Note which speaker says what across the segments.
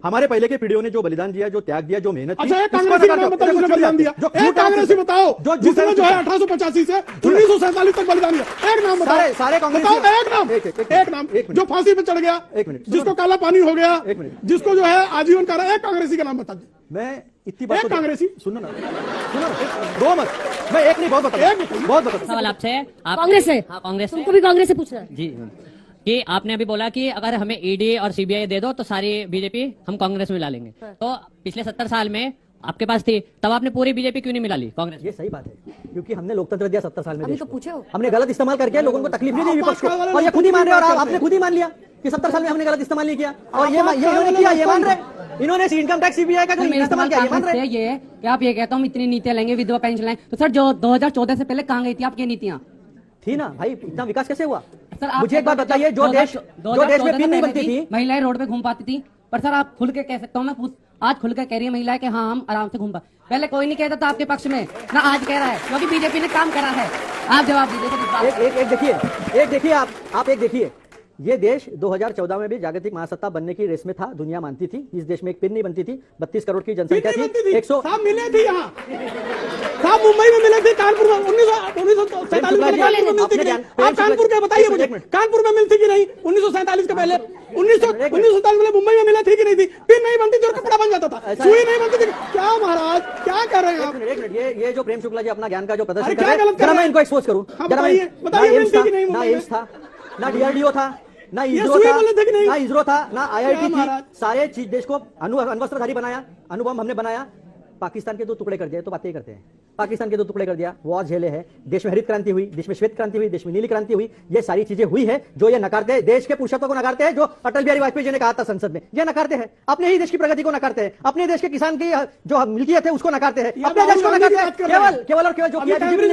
Speaker 1: हमारे पहले के पीढ़ियों ने जो बलिदान दिया, जो त्याग दिया, जो मेहनत की।
Speaker 2: अच्छा, एक कांग्रेसी का नाम बताओ जिसने बलिदान दिया। एक कांग्रेसी बताओ जिसने जो है 1885 से 1947 तक बलिदान दिया। एक नाम बताओ।
Speaker 1: सारे कांग्रेसी
Speaker 2: एक नाम जो फांसी पे चढ़ गया, जिसको काला पानी हो गया, जिसको जो है आजीवन कारा, एक कांग्रेसी का नाम बता दीजिए।
Speaker 1: मैं इतनी बात
Speaker 2: कांग्रेसी
Speaker 1: सुनो ना, दो मत, मैं एक नहीं बहुत बता
Speaker 3: सवाल आपसे। आप
Speaker 4: कांग्रेस है?
Speaker 3: हाँ, कांग्रेस
Speaker 4: तुमको भी कांग्रेस से पूछना है
Speaker 3: जी। कि आपने अभी बोला कि अगर हमें ईडी और सीबीआई दे दो तो सारी बीजेपी हम कांग्रेस में मिला लेंगे। तो पिछले 70 साल में आपके पास थी, तब आपने पूरी बीजेपी क्यों नहीं मिला ली कांग्रेस?
Speaker 1: ये सही बात है, क्योंकि हमने लोकतंत्र दिया 70 साल में।
Speaker 4: अभी तो पूछे हो।
Speaker 1: हमने गलत इस्तेमाल करके लोगों को तकलीफ नहीं दी, विपक्ष को, और ये खुद ही मान रहे, और आपने खुद ही मान लिया कि 70 साल में हमने गलत इस्तेमाल नहीं किया, और ये इन्होंने किया, ये मान रहे। इन्होंने इनकम टैक्स सीबीआई का इस्तेमाल किया, ये मान रहे।
Speaker 5: ये है कि आप ये कहते हो हम इतनी नीतियां लेंगे, विधवा पेंशन लाएंगे, तो सर जो 2014 से पहले कहाँ गई थी आपकी नीतियां?
Speaker 1: थी ना भाई, इतना विकास कैसे हुआ?
Speaker 5: सर
Speaker 1: मुझे एक बात बताइए, जो देश में पिन नहीं बनती थी,
Speaker 5: महिलाएं रोड पे घूम पाती थी, पर सर आप खुल के कह सकता हूँ, मैं आज खुल के कह रही है महिलाएं कि हाँ हम आराम से घूम पा। पहले कोई नहीं कहता था आपके पक्ष में, ना आज कह रहा है, क्योंकि बीजेपी ने काम करा है। आप जवाब दीजिए।
Speaker 1: एक देखिए आप एक देखिए, ये देश 2014 में भी जागतिक महासत्ता बनने की रेस में था, दुनिया मानती थी। इस देश में एक पिन नहीं बनती थी, 32 करोड़ की जनसंख्या थी, 100
Speaker 2: साहब मिले थे यहाँ, साहब मुंबई में मिले थे, कानपुर में 1947 में। आप कानपुर के बताइए मुझे, कानपुर में मिलती कि नहीं 1947 के पहले? 1947 में मुंबई में मिला थी कि नहीं थी? पिन नहीं बनती थी और कपड़ा बन जाता था, सुई नहीं बनती थी। क्या महाराज क्या कर रहे हैं आप?
Speaker 1: एक मिनट, ये जो प्रेम शुक्ला जी अपना ज्ञान का जो प्रदर्शन कर रहे हैं, जरा मैं इनको एक्सपोज करूं।
Speaker 2: बताइए
Speaker 1: ना एम्स था, ना डीआरडीओ था, ना इसरो था, ना आईआईटी थी। सारे चीज देश को अण्वस्त्रधारी बनाया, अणुबम हमने बनाया। पाकिस्तान के 2 टुकड़े कर दिए तो बातें ही करते हैं। पाकिस्तान के 2 टुकड़े कर दिया, वॉर झेले है, देश में हरित क्रांति हुई, देश में श्वेत क्रांति हुई, देश में नीली क्रांति हुई। ये सारी चीजें हुई है जो ये नकारते हैं, देश के पुरुषत्व को नकारते हैं, जो अटल बिहारी वाजपेयी जी ने कहा था संसद में, ये नकारते हैं। अपने ही देश की प्रगति को नकारते हैं, अपने देश के किसान की जो मिल्कियत है उसको नकारते हैं, अपने देश को नकारते हैं। केवल और केवल जो किया बीजेपी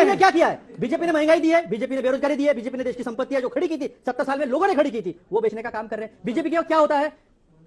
Speaker 1: ने क्या किया है? बीजेपी ने महंगाई दी है, बीजेपी ने बेरोजगारी दी है, बीजेपी ने देश की संपत्ति जो खड़ी की थी 70 साल में लोगों ने खड़ी की थी, वो बेचने का काम कर रहे हैं। बीजेपी का क्या होता है?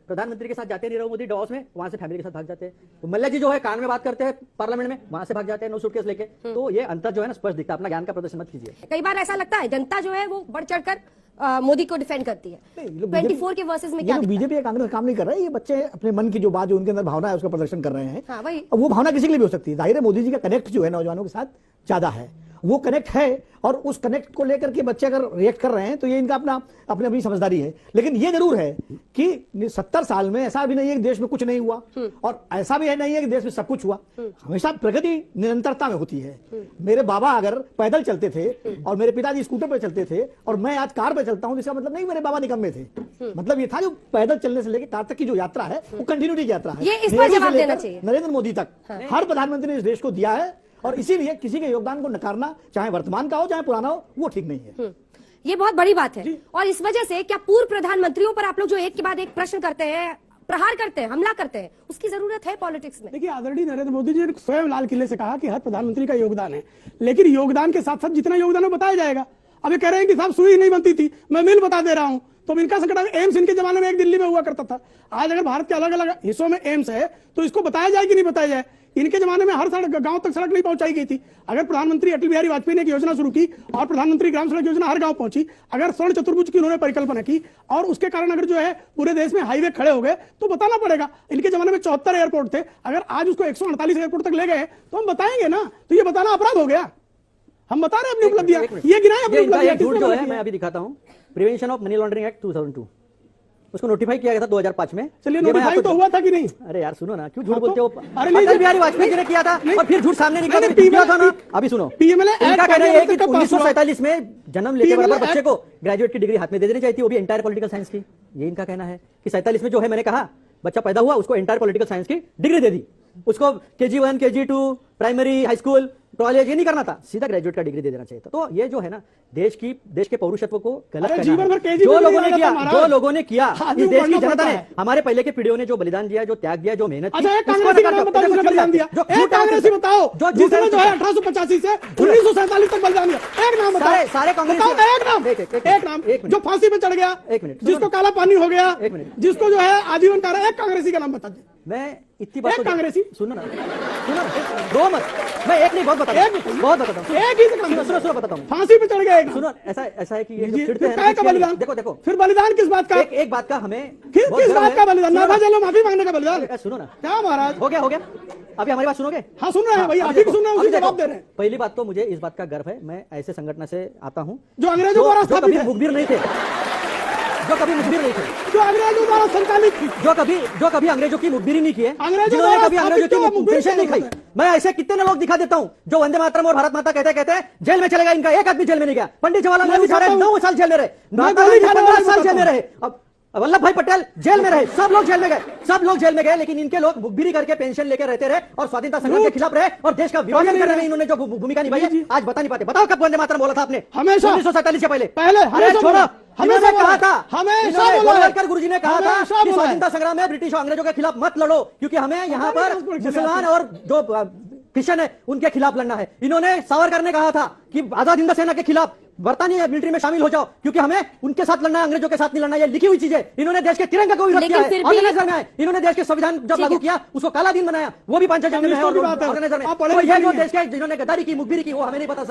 Speaker 1: प्रधानमंत्री के साथ जाते हैं नीरव मोदी डॉस में, वहां से फैमिली के साथ भाग जाते हैं। तो मल्ला जी जो है कान में बात करते हैं पार्लियामेंट में, वहां से भाग जाते हैं नो सूटकेस लेके। तो ये अंतर जो है ना स्पष्ट दिखता है। अपना ज्ञान का प्रदर्शन मत कीजिए।
Speaker 4: कई बार ऐसा लगता है जनता जो है वो बढ़ चढ़कर मोदी को डिफेंड करती है। 24 के वर्सेस में क्या
Speaker 6: बीजेपी या कांग्रेस काम नहीं कर रहा है, ये बच्चे अपने मन की जो बात जो उनके अंदर भावना है उसका प्रदर्शन कर रहे हैं।
Speaker 4: हाँ, वही।
Speaker 6: वो भावना किसी के लिए भी हो सकती है। जाहिर है मोदी जी का कनेक्ट जो है नौजवानों के साथ ज्यादा है, वो कनेक्ट है, और उस कनेक्ट को लेकर के बच्चे अगर रिएक्ट कर रहे हैं तो ये इनका अपनी समझदारी है। लेकिन ये जरूर है कि 70 साल में ऐसा भी नहीं है कि देश में कुछ नहीं हुआ, और ऐसा भी नहीं है कि देश में सब कुछ हुआ। हमेशा प्रगति निरंतरता में होती है। मेरे बाबा अगर पैदल चलते थे और मेरे पिताजी स्कूटर पर चलते थे और मैं आज कार पर चलता हूं, इसका मतलब नहीं मेरे बाबा निकम्मे थे। मतलब ये था जो पैदल चलने से लेकर कार तक की जो यात्रा है वो कंटिन्यूटी की यात्रा है।
Speaker 4: ये इस पर जवाब देना चाहिए।
Speaker 6: नरेंद्र मोदी तक हर प्रधानमंत्री ने इस देश को दिया है, और इसीलिए किसी के योगदान को नकारना, चाहे वर्तमान का हो चाहे पुराना हो, वो ठीक नहीं है।
Speaker 4: ये बहुत बड़ी बात है। और इस वजह से क्या पूर्व प्रधानमंत्रियों पर आप लोग जो एक के बाद एक प्रश्न करते हैं, प्रहार करते हैं, हमला करते हैं, उसकी जरूरत है पॉलिटिक्स में?
Speaker 2: देखिए, आदरणीय नरेंद्र मोदी जी ने स्वयं लाल किले से कहा कि हर प्रधानमंत्री का योगदान है, लेकिन योगदान के साथ साथ जितना योगदान है बताया जाएगा। अब ये कह रहे हैं कि साहब सुई नहीं बनती थी, मैं मिल बता दे रहा हूं। तो इनका संकट एम्स इनके जमाने में एक दिल्ली में हुआ करता था। आज अगर भारत के अलग अलग हिस्सों में एम्स है तो इसको बताया जाए कि नहीं बताया जाए? इनके जमाने में हर सड़क गांव तक सड़क नहीं पहुंचाई गई थी। अगर प्रधानमंत्री अटल बिहारी वाजपेयी ने एक योजना शुरू की और प्रधानमंत्री ग्राम सड़क योजना हर गांव पहुंची, अगर स्वर्ण चतुर्भुज की उन्होंने परिकल्पना की और उसके कारण अगर जो है पूरे देश में हाईवे खड़े हो गए, तो बताना पड़ेगा। इनके जमाने में 74 एयरपोर्ट थे, अगर आज उसको 148 एयरपोर्ट तक ले गए तो हम बताएंगे ना, तो ये बताना अपराध हो गया। हम बता रहे हैं अपनी उपलब्धियां, ये गिनाए अपनी उपलब्धियां।
Speaker 1: मैं अभी दिखाता हूं, prevention of money laundering act 2002, उसको नोटिफाई किया गया था 2005 में।
Speaker 2: चलिए, नोटिफाई तो हुआ था कि नहीं?
Speaker 1: अरे यार सुनो ना, क्यों झूठ बोलते हो?
Speaker 2: अटल
Speaker 1: बिहारी वाजपेयी जी ने किया था और फिर झूठ सामने निकला था ना। अभी सुनो,
Speaker 2: पीएमएलए
Speaker 1: इनका कहना है कि 1947 में जन्म लेते बराबर बच्चे को ग्रेजुएट की डिग्री हाथ में दे देनी चाहिए थी, वो भी एंटायर पॉलिटिकल साइंस की। ये इनका कहना है कि 47 में जो है, मैंने कहा बच्चा पैदा हुआ उसको एंटायर पॉलिटिकल साइंस की डिग्री दे दी, उसको KG1 KG2 primary high school college ये नहीं करना था, सीधा ग्रेजुएट का डिग्री दे देना चाहिए था। तो ये जो है ना देश के पौरुषत्व को गलत करना है। जो लोगों ने किया इस देश की जनता ने, हमारे पहले के पीढ़ियों ने जो बलिदान दिया, जो त्याग दिया, जो मेहनत की।
Speaker 2: एक कांग्रेसी बताओ जिसने जो है 1885 से 1947 तक बलिदान दिया। एक नाम बताओ।
Speaker 1: सारे कांग्रेसी,
Speaker 2: एक नाम जो फांसी पे चढ़ गया, जिसको काला पानी हो गया, जिसको जो है आजीवन कारा, एक कांग्रेसी का नाम बता दीजिए।
Speaker 1: मैं इतनी बात
Speaker 2: कांग्रेसी
Speaker 1: सुनो ना, सुनो ना, दो मत, मैं एक नहीं बहुत बताता हूँ, बहुत बताता हूँ।
Speaker 2: एक ही से काम
Speaker 1: सुनो सुनो बताता हूँ।
Speaker 2: फांसी पे चढ़ गए एकदम।
Speaker 1: सुनो ऐसा है कि ये
Speaker 2: जी,
Speaker 1: जो चिढ़ते
Speaker 2: फिर
Speaker 1: हैं
Speaker 2: काय का
Speaker 1: ना,
Speaker 2: बलिदान?
Speaker 1: देखो देखो,
Speaker 2: फिर बलिदान किस बात का?
Speaker 1: एक बात का हमें
Speaker 2: किस
Speaker 1: बहुत
Speaker 2: किस
Speaker 1: गर्व
Speaker 2: बात
Speaker 1: है।
Speaker 2: का बलिदान?
Speaker 1: सुनो ना,
Speaker 2: नाभा जेल में माफी मांगने का बलिदान?
Speaker 1: सुनो ना,
Speaker 2: क्या महाराज?
Speaker 1: हो गया अभी हमारी बात सुनोगे?
Speaker 2: हाँ सुन रहे हैं भाई,
Speaker 1: अभी
Speaker 2: आप ही
Speaker 1: देखो,
Speaker 2: सुन रहे हैं,
Speaker 1: अभी
Speaker 2: उसी जवाब
Speaker 1: देखो,
Speaker 2: दे रहे हैं।
Speaker 1: पहली बात तो मुझे इस बात का गर्व है, मैं ऐसे संगठन से आता हूँ
Speaker 2: जो अंग्रेजों द्वारा
Speaker 1: जो
Speaker 2: स्थापित
Speaker 1: कभी
Speaker 2: है।
Speaker 1: मुखबिर नहीं थे, जो कभी मुखबिर नहीं थे,
Speaker 2: जो अंग्रेजों द्वारा संचालित थी।
Speaker 1: जो कभी अंग्रेजों की मुखबिरी नहीं की है,
Speaker 2: अंग्रेजों
Speaker 1: जिन्होंने
Speaker 2: द्वारा
Speaker 1: कभी अंग्रेजों
Speaker 2: स्थापित जो
Speaker 1: की
Speaker 2: मुखबिर
Speaker 1: पेंशन नहीं खाई।
Speaker 2: थे।
Speaker 1: मैं ऐसे कितने लोग दिखा देता हूँ जो वंदे मातरम और भारत माता कहते जेल में चलेगा, इनका एक आदमी जेल में नहीं गया। पंडित जवाहरलाल नेहरू सारे 9 साल जेल में रहे, महात्मा गांधी 15 साल जेल में रहे, अब वल्लभ भाई पटेल जेल में रहे, सब लोग जेल में गए, सब लोग जेल में गए, लेकिन इनके लोग मुखबिरी करके पेंशन लेकर रहते रहे और स्वाधीनता संग्राम के खिलाफ रहे और देश का विभाजन करने में इन्होंने जो भूमिका निभाई है आज बता नहीं पाते। बताओ कब वंदे मातरम बोला था आपने?
Speaker 2: हमेशा।
Speaker 1: 1947 से पहले।
Speaker 2: पहले
Speaker 1: अरे
Speaker 2: हमेशा
Speaker 1: छोड़ो,
Speaker 2: बोला।
Speaker 1: इन्होंने
Speaker 2: हमेशा
Speaker 1: कहा
Speaker 2: बोला।
Speaker 1: था,
Speaker 2: हमेशा
Speaker 1: इन्होंने
Speaker 2: बोला है।
Speaker 1: गोलवलकर गुरुजी ने कहा था
Speaker 2: हमेशा
Speaker 1: कि
Speaker 2: बोला है।
Speaker 1: स्वाधीनता संग्राम में ब्रिटिश और अंग्रेजों के खिलाफ मत लड़ो, क्योंकि हमें यहाँ पर मुसलमान और जो क्रिश्चियन है उनके खिलाफ लड़ना है। इन्होंने सावरकर ने कहा था कि आजाद हिंद सेना के खिलाफ बरतानिया मिलिट्री में शामिल हो जाओ, क्योंकि हमें उनके साथ लड़ना है, अंग्रेजों के साथ नहीं लड़ना। ये लिखी हुई चीजें। इन्होंने देश के तिरंगा को विरोध
Speaker 4: लेकिन
Speaker 1: किया है,
Speaker 4: फिर भी-
Speaker 1: ऑर्गेनाइजर में है। इन्होंने देश के संविधान जब लागू किया उसको काला दिन बनाया, वो भी 5 झंडे में है,
Speaker 2: कम्युनिस्टों की बात है।
Speaker 1: ऑर्गेनाइजर में।
Speaker 2: आप पढ़े
Speaker 1: तो ये
Speaker 2: लिखे
Speaker 1: जो
Speaker 2: नहीं हैं।
Speaker 1: देश के जिन्होंने गद्दारी की, मुखबिरी की, वो हमें नहीं पता।